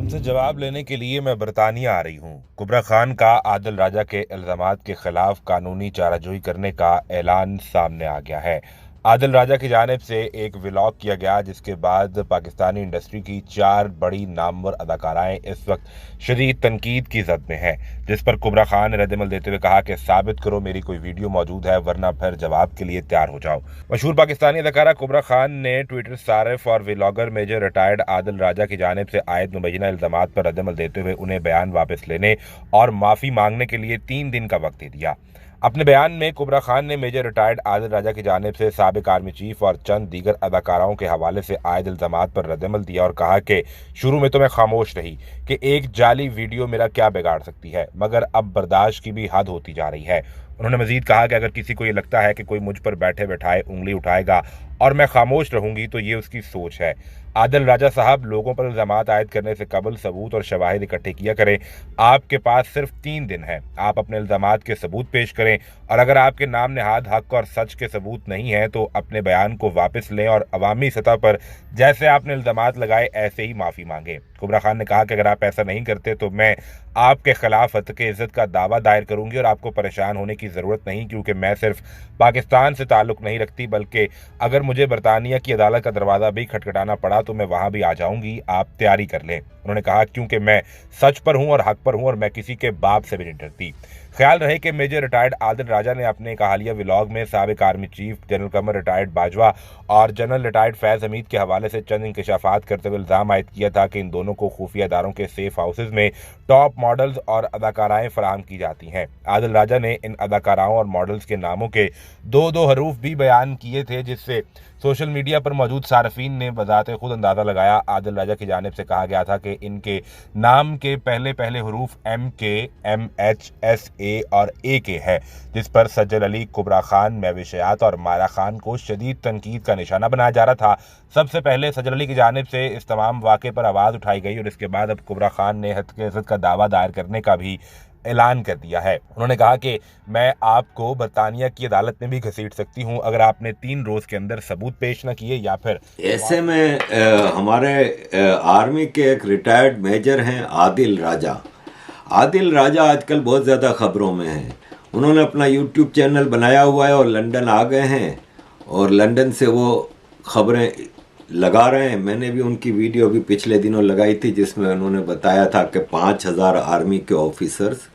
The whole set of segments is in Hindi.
तुमसे जवाब लेने के लिए मैं बरतानिया आ रही हूँ। कुबरा खान का आदिल राजा के इल्जामात के खिलाफ कानूनी चाराजोई करने का ऐलान सामने आ गया है। आदिल राजा की जानिब से एक व्लॉग किया गया जिसके बाद पाकिस्तानी इंडस्ट्री की चार बड़ी नामवर अदाकाराएं इस वक्त शदीद तनकीद की जद में हैं, जिस पर कुबरा खान ने रद्दमल देते हुए कहा कि साबित करो मेरी कोई वीडियो मौजूद है, वरना फिर जवाब के लिए तैयार हो जाओ। मशहूर पाकिस्तानी अदाकारा कुबरा खान ने ट्विटर सारिफ और व्लॉगर मेजर रिटायर्ड आदिल राजा की जानिब से आयद मुबैना इल्जामात पर रद्दमल देते हुए उन्हें बयान वापस लेने और माफी मांगने के लिए 3 दिन का वक्त दे दिया। अपने बयान में कुबरा खान ने मेजर रिटायर्ड आदिल राजा की जानिब से साबिक आर्मी चीफ और चंद दीगर अदाकाराओं के हवाले से आयद इल्जामात पर रद्दमल दिया और कहा कि शुरू में तो मैं खामोश रही कि एक जाली वीडियो मेरा क्या बिगाड़ सकती है, मगर अब बर्दाश्त की भी हद होती जा रही है। उन्होंने मजीद कहा कि अगर किसी को ये लगता है कि कोई मुझ पर बैठे बैठाए उंगली उठाएगा और मैं खामोश रहूंगी तो ये उसकी सोच है। आदिल राजा साहब, लोगों पर इल्जामात आयद करने से कबल सबूत और शवाहिद इकट्ठे किया करें। आपके पास सिर्फ 3 दिन है, आप अपने इल्जामात के सबूत पेश करें और अगर आपके नाम नहाद हक और सच के सबूत नहीं है तो अपने बयान को वापस लें और अवामी सतह पर जैसे आपने इल्जामात लगाए ऐसे ही माफी मांगे। कुबरा खान ने कहा कि अगर आप ऐसा नहीं करते तो मैं आपके खिलाफ हत्के इज्जत का दावा दायर करूंगी और आपको परेशान होने की जरूरत नहीं, क्योंकि मैं सिर्फ पाकिस्तान से ताल्लुक नहीं रखती बल्कि अगर मुझे बरतानिया की अदालत का दरवाजा भी खटखटाना पड़ा तो मैं वहां भी आ जाऊंगी, आप तैयारी कर लें। उन्होंने कहा क्योंकि मैं सच पर हूं और हक पर हूं और मैं किसी के बाप से भी नहीं डरती। ख्याल रहे कि मेजर रिटायर्ड आदिल राजा ने अपने एक हालिया व्लॉग में साबिक आर्मी चीफ जनरल कमर रिटायर्ड बाजवा और जनरल रिटायर्ड फैज हमीद के हवाले से चंद इंकशाफात करते हुए इल्जाम आयद किया था कि इन दोनों को खुफिया इदारों के सेफ हाउसेज में टॉप मॉडल्स और अदाकाराएं फराहम की जाती हैं। आदिल राजा ने इन अदाकाराओं और मॉडल्स के नामों के दो दो हरूफ भी बयान किए थे, जिससे सोशल मीडिया पर मौजूद सार्फिन ने बजाते खुद अंदाजा लगाया। आदिल राजा की जानिब से कहा गया था कि इनके नाम के पहले पहले हरूफ MK, MH, SA और AK है, जिस पर सज्जल अली, कुबरा खान, महविशयात और मायरा खान को शदीद तनकीद का निशाना बनाया जा रहा था। सबसे पहले सज्जल अली की जानिब से इस तमाम वाक़े पर आवाज़ उठाई गई और इसके बाद अब कुबरा खान ने हत्या इज़्ज़त का दावा दायर करने का भी ऐलान कर दिया है। उन्होंने कहा कि मैं आपको बरतानिया की अदालत में भी घसीट सकती हूं अगर आपने 3 रोज के अंदर सबूत पेश न किए या फिर ऐसे में हमारे आर्मी के एक रिटायर्ड मेजर हैं आदिल राजा। आदिल राजा आजकल बहुत ज़्यादा ख़बरों में हैं। उन्होंने अपना यूट्यूब चैनल बनाया हुआ है और लंदन आ गए हैं और लंदन से वो ख़बरें लगा रहे हैं। मैंने भी उनकी वीडियो अभी पिछले दिनों लगाई थी जिसमें उन्होंने बताया था कि 5,000 आर्मी के ऑफिसर्स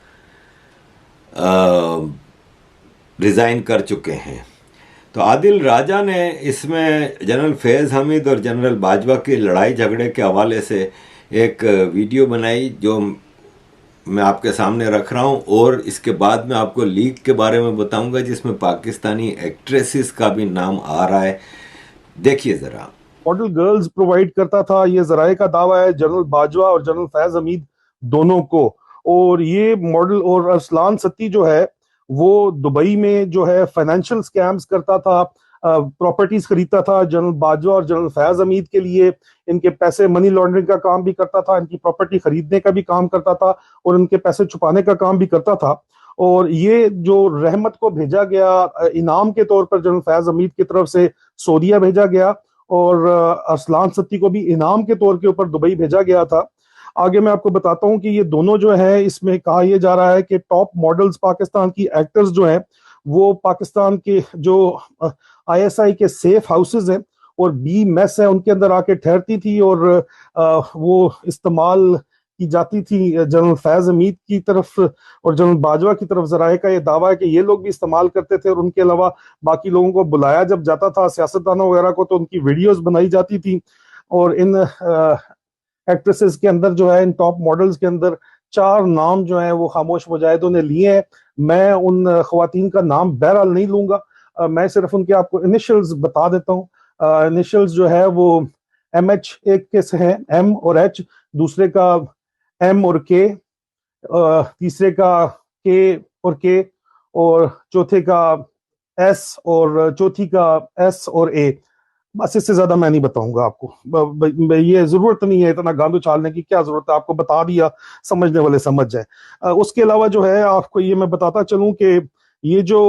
रिज़ाइन कर चुके हैं। तो आदिल राजा ने इसमें जनरल फैज़ हमीद और जनरल बाजवा की लड़ाई झगड़े के हवाले से एक वीडियो बनाई जो मैं आपके सामने रख रहा हूं और इसके बाद में आपको लीक के बारे में बताऊंगा जिसमें पाकिस्तानी एक्ट्रेसेस का भी नाम आ रहा है। देखिए ज़रा। मॉडल गर्ल्स प्रोवाइड करता था, ये जराए का दावा है जनरल बाजवा और जनरल फैज हमीद दोनों को। और ये मॉडल और अरसलान सत्ती जो है वो दुबई में जो है फाइनेंशियल स्कैम्स करता था, प्रॉपर्टीज खरीदता था जनरल बाजवा और जनरल फैज हमीद के लिए। इनके पैसे मनी लॉन्ड्रिंग का काम भी करता था, इनकी प्रॉपर्टी खरीदने का भी काम करता था और इनके पैसे छुपाने का काम भी करता था। और ये जो रहमत को भेजा गया इनाम के तौर पर जनरल फैज हमीद की तरफ से सऊदीया भेजा गया और अरसलान सत्ती को भी इनाम के तौर के ऊपर दुबई भेजा गया था। आगे मैं आपको बताता हूं कि ये दोनों जो है, इसमें कहा यह जा रहा है कि टॉप मॉडल्स पाकिस्तान की एक्टर्स जो हैं वो पाकिस्तान के जो ISI के सेफ हाउसेज हैं और बी मेस है उनके अंदर आके ठहरती थी और वो इस्तेमाल की जाती थी जनरल फैज हमीद की तरफ और जनरल बाजवा की तरफ। जराए का ये दावा है कि ये लोग भी इस्तेमाल करते थे और उनके अलावा बाकी लोगों को बुलाया जब जाता था, सियासतदानों वगैरह को, तो उनकी वीडियोस बनाई जाती थी। और इन एक्ट्रेसेस के अंदर जो है, इन टॉप मॉडल्स के अंदर 4 नाम जो है वो खामोश मुजाहिदों ने लिए हैं। मैं उन खवातीन का नाम बहरहाल नहीं लूंगा, मैं सिर्फ उनके आपको इनिशियल्स बता देता हूँ। इनिशियल्स जो है वो MH एक के से है, M और H, दूसरे का M और K, तीसरे का K और K, और चौथे का S और चौथी का S और A। बस इससे ज्यादा मैं नहीं बताऊंगा आपको, ये जरूरत नहीं है इतना गांडू उछालने की, क्या जरूरत है, आपको बता दिया, समझने वाले समझ जाए। उसके अलावा जो है आपको ये मैं बताता चलूं कि ये जो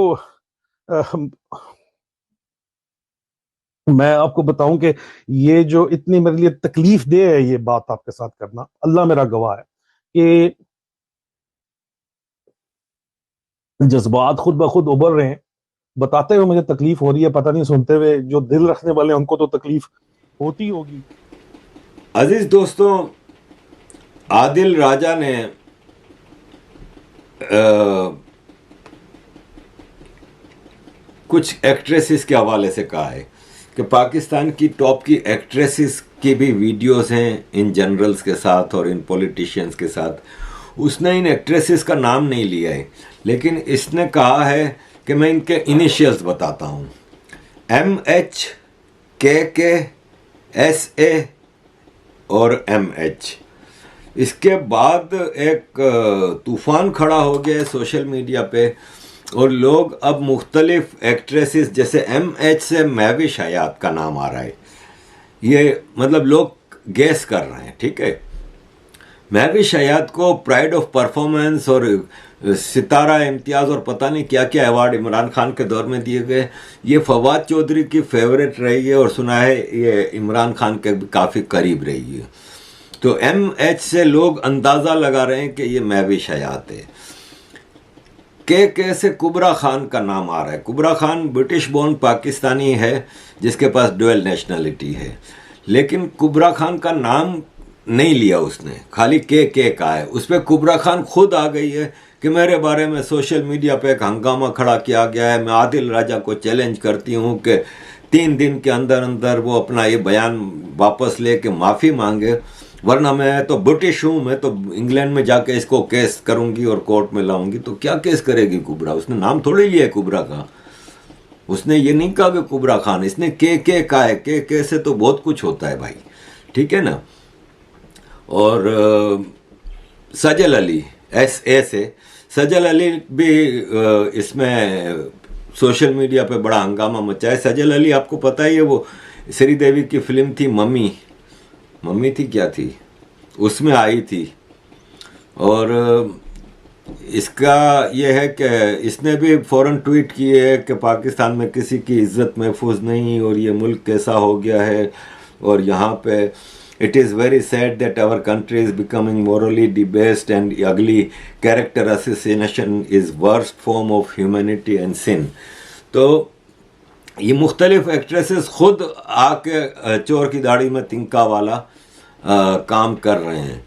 मैं आपको बताऊं कि ये जो इतनी मेरे लिए तकलीफ दे है ये बात आपके साथ करना, अल्लाह मेरा गवाह है कि जज्बात खुद ब खुद उभर रहे हैं। बताते हुए मुझे तकलीफ हो रही है, पता नहीं सुनते हुए जो दिल रखने वाले हैं उनको तो तकलीफ होती होगी। अजीज दोस्तों, आदिल राजा ने कुछ एक्ट्रेसेस के हवाले से कहा है कि पाकिस्तान की टॉप की एक्ट्रेसेस की भी वीडियोस हैं इन जनरल्स के साथ और इन पॉलिटिशियंस के साथ। उसने इन एक्ट्रेसेस का नाम नहीं लिया है, लेकिन इसने कहा है कि मैं इनके इनिशियल्स बताता हूँ, MH, KK, SA और MH। इसके बाद एक तूफान खड़ा हो गया सोशल मीडिया पे, और लोग अब मुख्तलिफ एक्ट्रेसेस जैसे MH से महविश हयात का नाम आ रहा है। ये मतलब लोग गेस कर रहे हैं, ठीक है। महविश हयात को प्राइड ऑफ परफॉर्मेंस और सितारा इम्तियाज़ और पता नहीं क्या क्या अवार्ड इमरान खान के दौर में दिए गए। ये फवाद चौधरी की फेवरेट रही है और सुना है ये इमरान खान के काफ़ी करीब रही है। तो MH से लोग अंदाज़ा लगा रहे हैं कि ये महविश हयात है। KK से कुबरा खान का नाम आ रहा है। कुबरा खान ब्रिटिश बोर्न पाकिस्तानी है जिसके पास डुअल नेशनलिटी है, लेकिन कुबरा खान का नाम नहीं लिया उसने, खाली KK का है। उस पर कुबरा खान खुद आ गई है कि मेरे बारे में सोशल मीडिया पे एक हंगामा खड़ा किया गया है, मैं आदिल राजा को चैलेंज करती हूँ कि 3 दिन के अंदर अंदर वो अपना ये बयान वापस ले के माफ़ी मांगे, वरना मैं तो ब्रिटिश हूँ, मैं तो इंग्लैंड में जाके इसको केस करूँगी और कोर्ट में लाऊंगी। तो क्या केस करेगी कुबरा? उसने नाम थोड़े लिया है कुबरा का। उसने ये नहीं कहा कि कुबरा खान, इसने KK का है। KK से तो बहुत कुछ होता है भाई, ठीक है ना। और सजल अली SA से, सजल अली भी इसमें सोशल मीडिया पे बड़ा हंगामा मचा है। सजल अली आपको पता ही है, वो श्रीदेवी की फिल्म थी मम्मी, मम्मी थी क्या थी, उसमें आई थी। और इसका यह है कि इसने भी फ़ौरन ट्वीट किए है कि पाकिस्तान में किसी की इज्जत महफूज नहीं और ये मुल्क कैसा हो गया है, और यहाँ पे it is very sad that our country is becoming morally debased and ugly character association is worst form of humanity and sin. तो ये मुख्तलिफ एक्ट्रेसेस खुद आके चोर की दाढ़ी में तिनका वाला काम कर रहे हैं,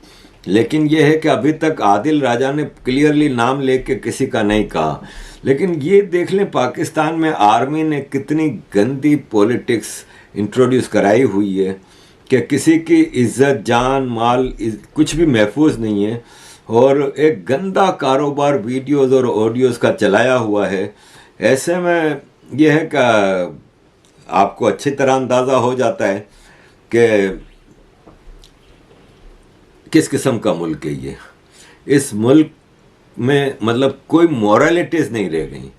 लेकिन यह है कि अभी तक आदिल राजा ने क्लियरली नाम लेके किसी का नहीं कहा। लेकिन ये देख लें पाकिस्तान में आर्मी ने कितनी गंदी पॉलिटिक्स इंट्रोड्यूस कराई हुई है कि किसी की इज्जत जान माल कुछ भी महफूज नहीं है, और एक गंदा कारोबार वीडियोस और ऑडियोस का चलाया हुआ है। ऐसे में यह है कि आपको अच्छी तरह अंदाज़ा हो जाता है कि किस किस्म का मुल्क है ये। इस मुल्क में मतलब कोई मॉरलिटीज़ नहीं रह गई।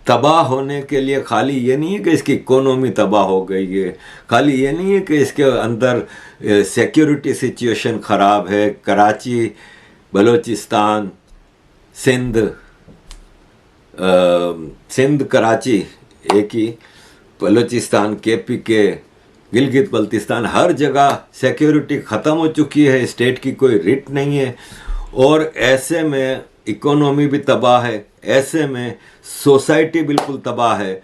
तबाह होने के लिए खाली ये नहीं है कि इसकी इकोनॉमी तबाह हो गई है, खाली ये नहीं है कि इसके अंदर सिक्योरिटी सिचुएशन ख़राब है। कराची, बलूचिस्तान, सिंध कराची एक ही, बलूचिस्तान, KPK, गिलगित बल्तिस्तान, हर जगह सिक्योरिटी ख़त्म हो चुकी है, स्टेट की कोई रिट नहीं है। और ऐसे में इकोनॉमी भी तबाह है, ऐसे में सोसाइटी बिल्कुल तबाह है।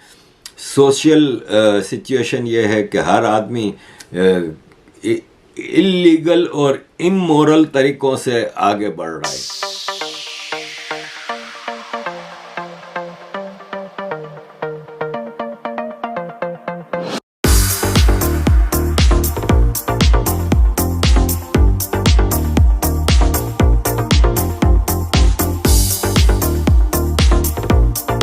सोशल सिचुएशन ये है कि हर आदमी इलीगल और इमोरल तरीक़ों से आगे बढ़ रहा है।